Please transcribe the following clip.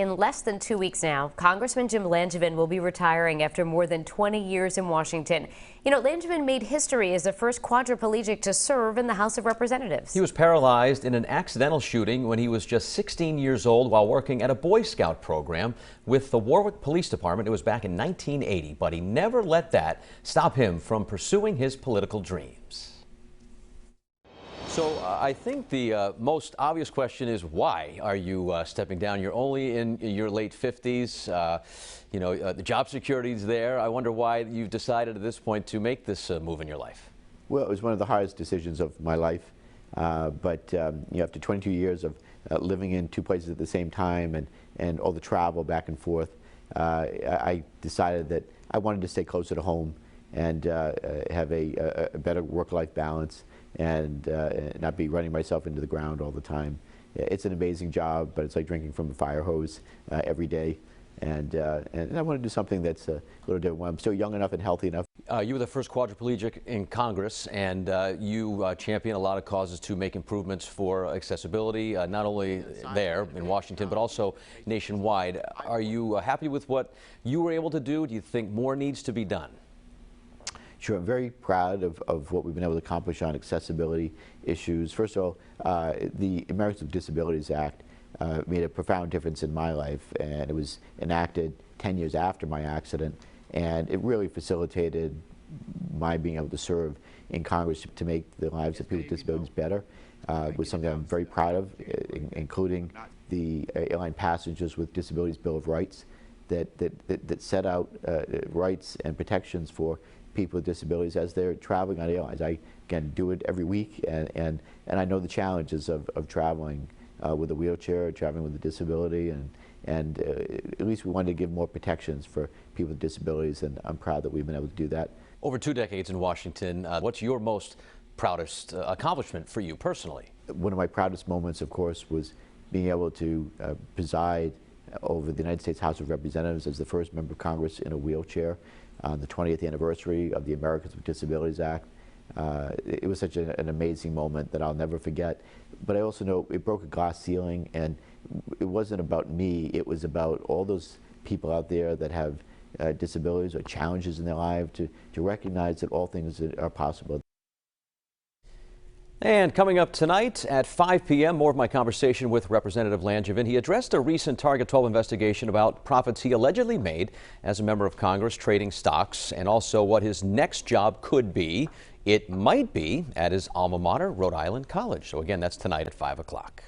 In less than 2 weeks now, Congressman Jim Langevin will be retiring after more than 20 years in Washington. You know, Langevin made history as the first quadriplegic to serve in the House of Representatives. He was paralyzed in an accidental shooting when he was just 16 years old while working at a Boy Scout program with the Warwick Police Department. It was back in 1980, but he never let that stop him from pursuing his political dreams. So I think the most obvious question is, why are you stepping down? You're only in your late 50s. The job security is there. I wonder why you've decided at this point to make this move in your life. Well, it was one of the hardest decisions of my life. But after 22 years of living in two places at the same time and all the travel back and forth, I decided that I wanted to stay closer to home and have a better work-life balance and not be running myself into the ground all the time. It's an amazing job, but it's like drinking from a fire hose every day. And I want to do something that's a little different. I'm still young enough and healthy enough. You were the first quadriplegic in Congress, and you champion a lot of causes to make improvements for accessibility, not only there in Washington, but also nationwide. Are you happy with what you were able to do? Do you think more needs to be done? Sure, I'm very proud of what we've been able to accomplish on accessibility issues. First of all, the Americans with Disabilities Act made a profound difference in my life, and it was enacted 10 years after my accident, and it really facilitated my being able to serve in Congress to make the lives of people with disabilities better. It was something I'm very proud of, including the Airline Passengers with Disabilities Bill of Rights that set out rights and protections for people with disabilities as they're traveling on airlines. I, again, do it every week, and I know the challenges of traveling with a wheelchair, traveling with a disability, and at least we wanted to give more protections for people with disabilities, and I'm proud that we've been able to do that. Over 2 decades in Washington, what's your most proudest accomplishment for you personally? One of my proudest moments, of course, was being able to preside over the United States House of Representatives as the first member of Congress in a wheelchair on the 20th anniversary of the Americans with Disabilities Act. It was such an amazing moment that I'll never forget. But I also know it broke a glass ceiling, and it wasn't about me. It was about all those people out there that have disabilities or challenges in their life to recognize that all things are possible. And coming up tonight at 5 p.m., more of my conversation with Representative Langevin. He addressed a recent Target 12 investigation about profits he allegedly made as a member of Congress trading stocks, and also what his next job could be. It might be at his alma mater, Rhode Island College. So again, that's tonight at 5 o'clock.